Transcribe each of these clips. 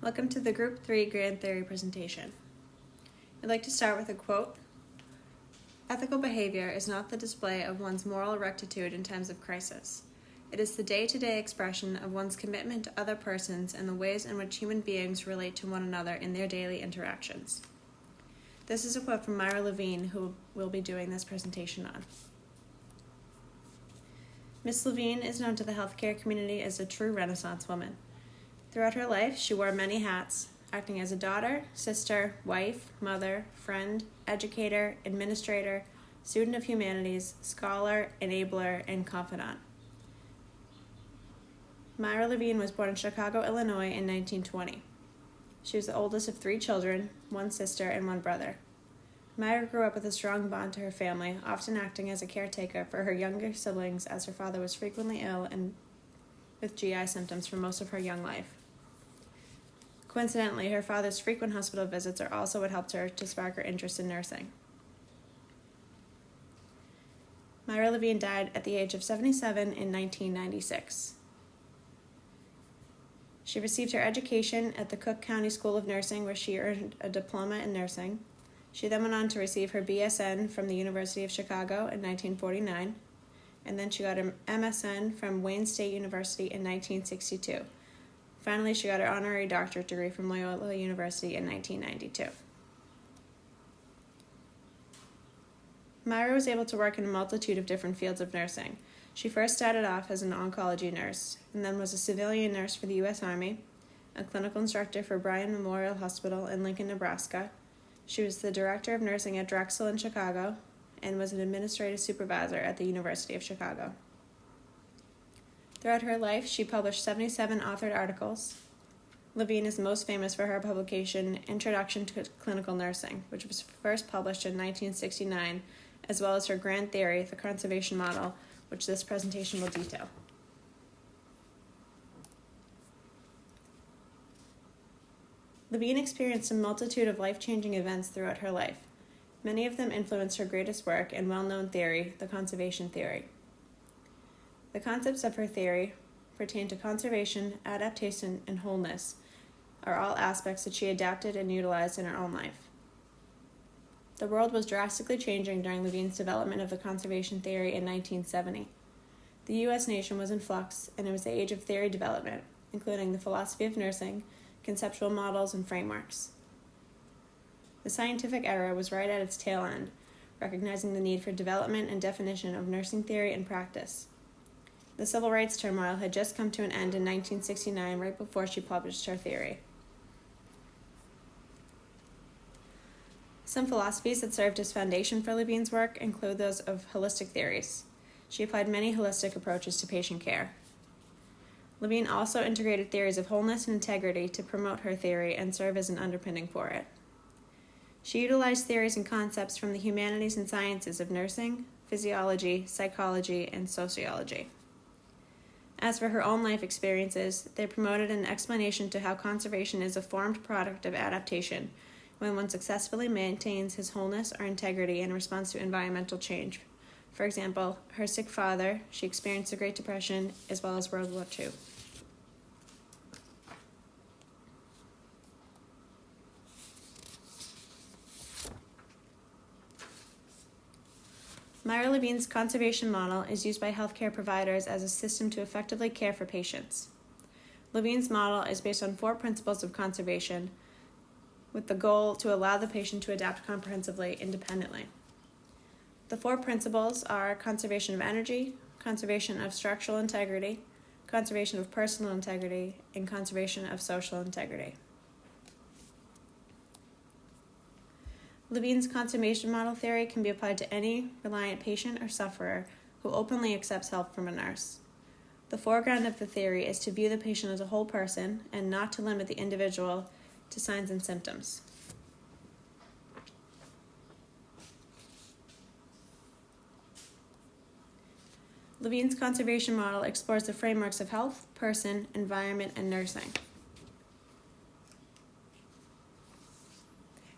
Welcome to the Group 3 Grand Theory presentation. I'd like to start with a quote. Ethical behavior is not the display of one's moral rectitude in times of crisis. It is the day-to-day expression of one's commitment to other persons and the ways in which human beings relate to one another in their daily interactions. This is a quote from Myra Levine, who we'll be doing this presentation on. Miss Levine is known to the healthcare community as a true Renaissance woman. Throughout her life, she wore many hats, acting as a daughter, sister, wife, mother, friend, educator, administrator, student of humanities, scholar, enabler, and confidant. Myra Levine was born in Chicago, Illinois in 1920. She was the oldest of 3 children, 1 sister, and 1 brother. Myra grew up with a strong bond to her family, often acting as a caretaker for her younger siblings as her father was frequently ill and with GI symptoms for most of her young life. Coincidentally, her father's frequent hospital visits are also what helped her to spark her interest in nursing. Myra Levine died at the age of 77 in 1996. She received her education at the Cook County School of Nursing, where she earned a diploma in nursing. She then went on to receive her BSN from the University of Chicago in 1949, and then she got her MSN from Wayne State University in 1962. Finally, she got her honorary doctorate degree from Loyola University in 1992. Myra was able to work in a multitude of different fields of nursing. She first started off as an oncology nurse, and then was a civilian nurse for the U.S. Army, a clinical instructor for Bryan Memorial Hospital in Lincoln, Nebraska. She was the director of nursing at Drexel in Chicago, and was an administrative supervisor at the University of Chicago. Throughout her life, she published 77 authored articles. Levine is most famous for her publication, Introduction to Clinical Nursing, which was first published in 1969, as well as her grand theory, the conservation model, which this presentation will detail. Levine experienced a multitude of life-changing events throughout her life. Many of them influenced her greatest work and well-known theory, the conservation theory. The concepts of her theory pertain to conservation, adaptation, and wholeness, are all aspects that she adapted and utilized in her own life. The world was drastically changing during Levine's development of the conservation theory in 1970. The U.S. nation was in flux, and it was the age of theory development, including the philosophy of nursing, conceptual models, and frameworks. The scientific era was right at its tail end, recognizing the need for development and definition of nursing theory and practice. The civil rights turmoil had just come to an end in 1969, right before she published her theory. Some philosophies that served as foundation for Levine's work include those of holistic theories. She applied many holistic approaches to patient care. Levine also integrated theories of wholeness and integrity to promote her theory and serve as an underpinning for it. She utilized theories and concepts from the humanities and sciences of nursing, physiology, psychology, and sociology. As for her own life experiences, they promoted an explanation to how conservation is a formed product of adaptation when one successfully maintains his wholeness or integrity in response to environmental change. For example, her sick father, she experienced the Great Depression as well as World War II. Myra Levine's conservation model is used by healthcare providers as a system to effectively care for patients. Levine's model is based on 4 principles of conservation, with the goal to allow the patient to adapt comprehensively independently. The 4 principles are conservation of energy, conservation of structural integrity, conservation of personal integrity, and conservation of social integrity. Levine's conservation model theory can be applied to any reliant patient or sufferer who openly accepts help from a nurse. The foreground of the theory is to view the patient as a whole person and not to limit the individual to signs and symptoms. Levine's conservation model explores the frameworks of health, person, environment, and nursing.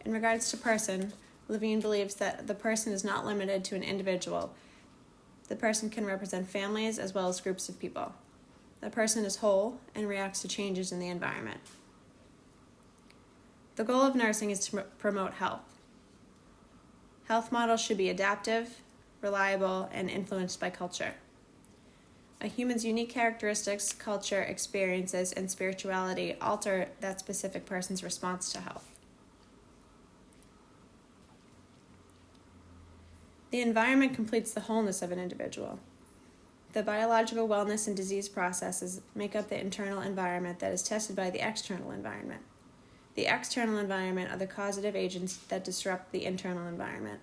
In regards to person, Levine believes that the person is not limited to an individual. The person can represent families as well as groups of people. The person is whole and reacts to changes in the environment. The goal of nursing is to promote health. Health models should be adaptive, reliable, and influenced by culture. A human's unique characteristics, culture, experiences, and spirituality alter that specific person's response to health. The environment completes the wholeness of an individual. The biological wellness and disease processes make up the internal environment that is tested by the external environment. The external environment are the causative agents that disrupt the internal environment.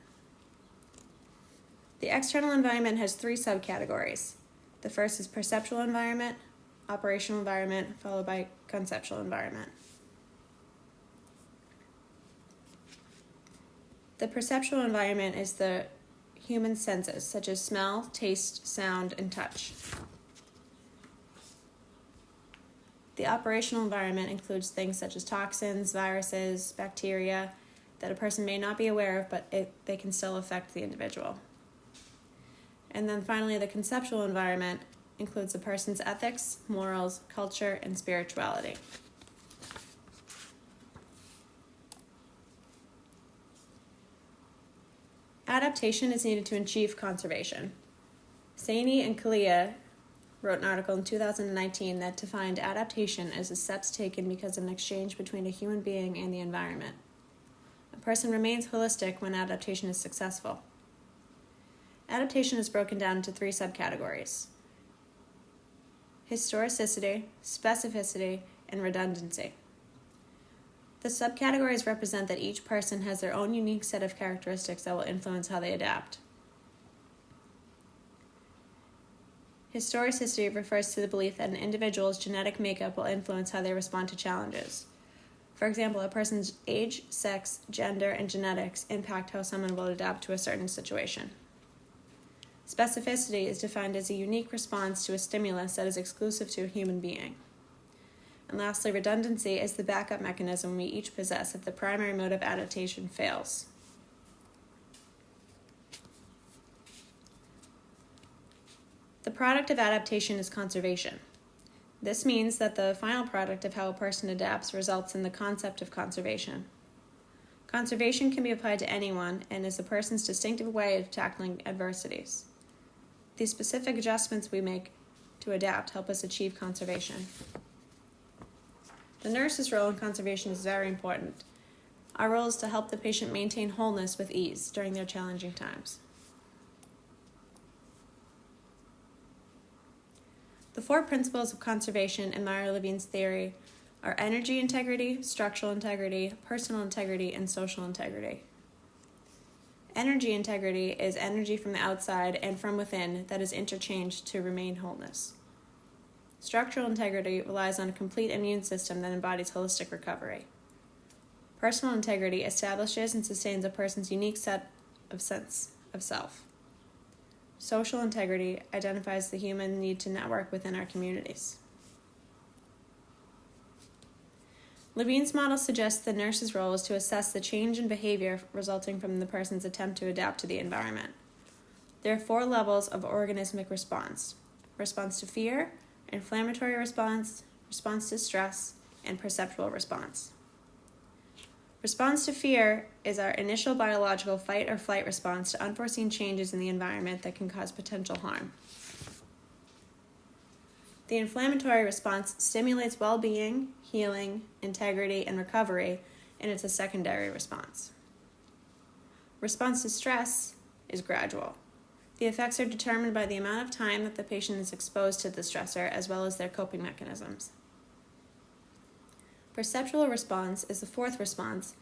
The external environment has 3 subcategories. The first is perceptual environment, operational environment, followed by conceptual environment. The perceptual environment is the human senses, such as smell, taste, sound, and touch. The operational environment includes things such as toxins, viruses, bacteria that a person may not be aware of, but they can still affect the individual. And then finally, the conceptual environment includes a person's ethics, morals, culture, and spirituality. Adaptation is needed to achieve conservation. Saini and Kalia wrote an article in 2019 that defined adaptation as the steps taken because of an exchange between a human being and the environment. A person remains holistic when adaptation is successful. Adaptation is broken down into 3 subcategories: historicity, specificity, and redundancy. The subcategories represent that each person has their own unique set of characteristics that will influence how they adapt. Historicity refers to the belief that an individual's genetic makeup will influence how they respond to challenges. For example, a person's age, sex, gender, and genetics impact how someone will adapt to a certain situation. Specificity is defined as a unique response to a stimulus that is exclusive to a human being. And lastly, redundancy is the backup mechanism we each possess if the primary mode of adaptation fails. The product of adaptation is conservation. This means that the final product of how a person adapts results in the concept of conservation. Conservation can be applied to anyone and is a person's distinctive way of tackling adversities. The specific adjustments we make to adapt help us achieve conservation. The nurse's role in conservation is very important. Our role is to help the patient maintain wholeness with ease during their challenging times. The 4 principles of conservation in Myra Levine's theory are energy integrity, structural integrity, personal integrity, and social integrity. Energy integrity is energy from the outside and from within that is interchanged to remain wholeness. Structural integrity relies on a complete immune system that embodies holistic recovery. Personal integrity establishes and sustains a person's unique sense of self. Social integrity identifies the human need to network within our communities. Levine's model suggests the nurse's role is to assess the change in behavior resulting from the person's attempt to adapt to the environment. There are 4 levels of organismic response: response to fear, inflammatory response, response to stress, and perceptual response. Response to fear is our initial biological fight or flight response to unforeseen changes in the environment that can cause potential harm. The inflammatory response stimulates well-being, healing, integrity, and recovery, and it's a secondary response. Response to stress is gradual. The effects are determined by the amount of time that the patient is exposed to the stressor as well as their coping mechanisms. Perceptual response is the 4th response,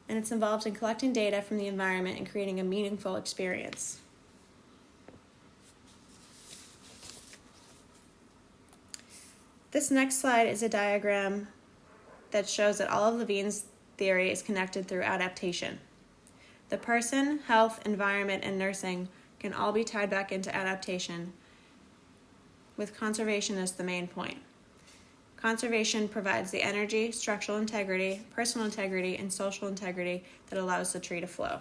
and it's involved in collecting data from the environment and creating a meaningful experience. This next slide is a diagram that shows that all of Levine's theory is connected through adaptation. The person, health, environment, and nursing can all be tied back into adaptation, with conservation as the main point. Conservation provides the energy, structural integrity, personal integrity, and social integrity that allows the tree to flow.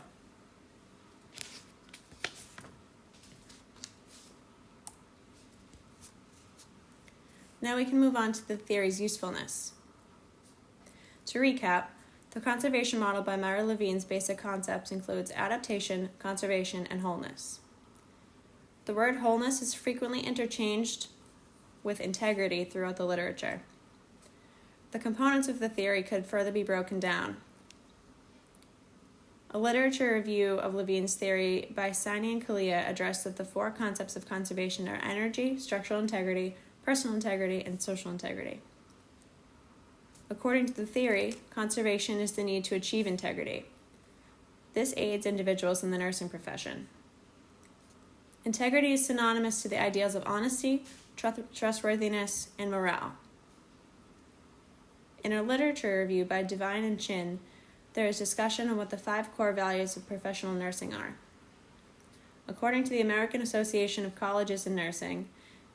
Now we can move on to the theory's usefulness. To recap, The conservation model by Myra Levine's basic concepts includes adaptation, conservation, and wholeness. The word wholeness is frequently interchanged with integrity throughout the literature. The components of the theory could further be broken down. A literature review of Levine's theory by Saini and Kalia addressed that the four concepts of conservation are energy, structural integrity, personal integrity, and social integrity. According to the theory, conservation is the need to achieve integrity. This aids individuals in the nursing profession. Integrity is synonymous to the ideals of honesty, trustworthiness, and morale. In a literature review by Levine and Chin, there is discussion on what the 5 core values of professional nursing are. According to the American Association of Colleges in Nursing,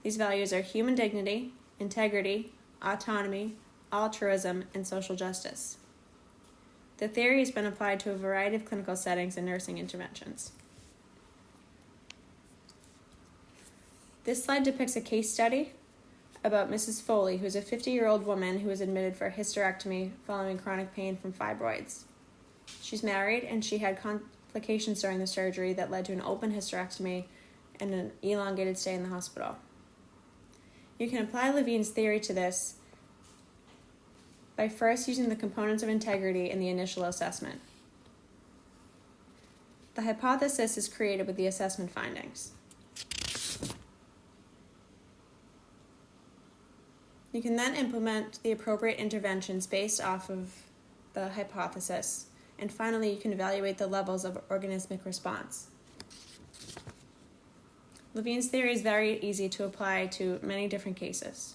these values are human dignity, integrity, autonomy, altruism, and social justice. The theory has been applied to a variety of clinical settings and nursing interventions. This slide depicts a case study about Mrs. Foley, who is a 50-year-old woman who was admitted for a hysterectomy following chronic pain from fibroids. She's married, and she had complications during the surgery that led to an open hysterectomy and an elongated stay in the hospital. You can apply Levine's theory to this by first using the components of integrity in the initial assessment. The hypothesis is created with the assessment findings. You can then implement the appropriate interventions based off of the hypothesis, and finally you can evaluate the levels of organismic response. Levine's theory is very easy to apply to many different cases.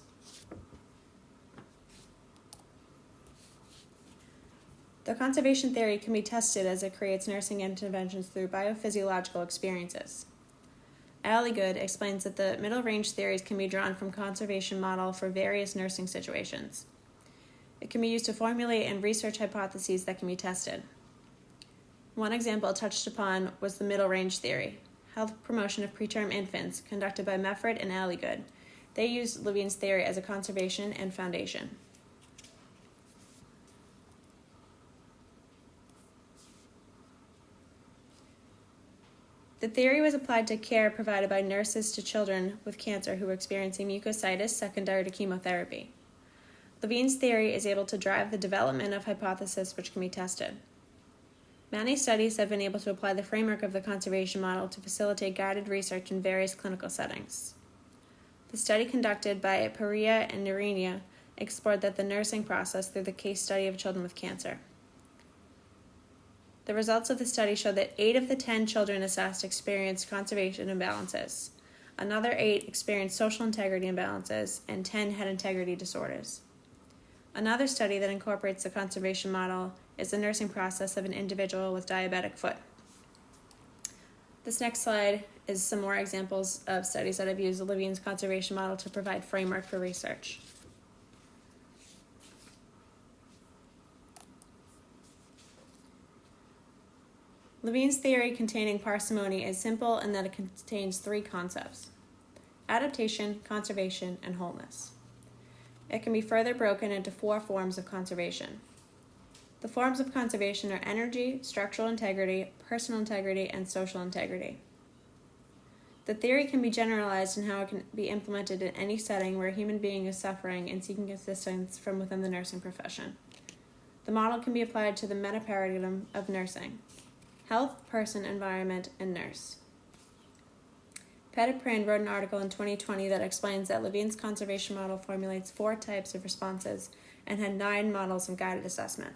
The conservation theory can be tested as it creates nursing interventions through biophysiological experiences. Ali Good explains that the middle range theories can be drawn from conservation model for various nursing situations. It can be used to formulate and research hypotheses that can be tested. One example touched upon was the middle range theory, health promotion of preterm infants, conducted by Mefford and Ali Good. They used Levine's theory as a conservation and foundation. The theory was applied to care provided by nurses to children with cancer who were experiencing mucositis secondary to chemotherapy. Levine's theory is able to drive the development of hypotheses which can be tested. Many studies have been able to apply the framework of the conservation model to facilitate guided research in various clinical settings. The study conducted by Perea and Nerenia explored the nursing process through the case study of children with cancer. The results of the study showed that 8 of the 10 children assessed experienced conservation imbalances. Another 8 experienced social integrity imbalances, and 10 had integrity disorders. Another study that incorporates the conservation model is the nursing process of an individual with diabetic foot. This next slide is some more examples of studies that have used Levine's conservation model to provide framework for research. Levine's theory containing parsimony is simple in that it contains 3 concepts: adaptation, conservation, and wholeness. It can be further broken into 4 forms of conservation. The forms of conservation are energy, structural integrity, personal integrity, and social integrity. The theory can be generalized in how it can be implemented in any setting where a human being is suffering and seeking assistance from within the nursing profession. The model can be applied to the meta-paradigm of nursing: health, person, environment, and nurse. Petitprin wrote an article in 2020 that explains that Levine's conservation model formulates 4 types of responses and had 9 models of guided assessment.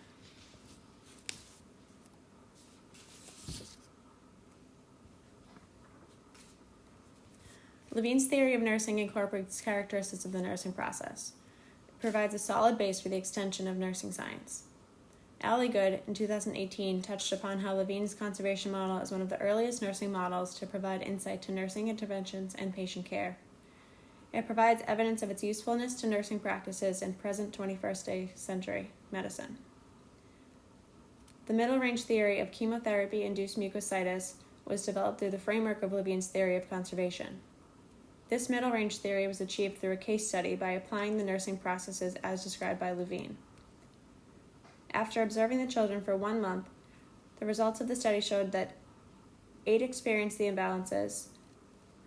Levine's theory of nursing incorporates characteristics of the nursing process. It provides a solid base for the extension of nursing science. Ali Good, in 2018, touched upon how Levine's conservation model is one of the earliest nursing models to provide insight to nursing interventions and patient care. It provides evidence of its usefulness to nursing practices in present 21st century medicine. The middle range theory of chemotherapy-induced mucositis was developed through the framework of Levine's theory of conservation. This middle range theory was achieved through a case study by applying the nursing processes as described by Levine. After observing the children for 1 month, the results of the study showed that 8 experienced the imbalances,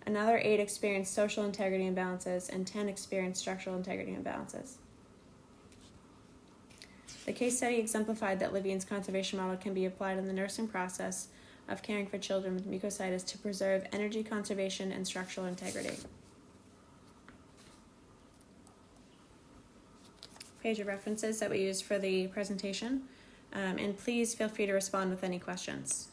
another 8 experienced social integrity imbalances, and 10 experienced structural integrity imbalances. The case study exemplified that Levine's conservation model can be applied in the nursing process of caring for children with mucositis to preserve energy conservation and structural integrity. Page of references that we used for the presentation, and please feel free to respond with any questions.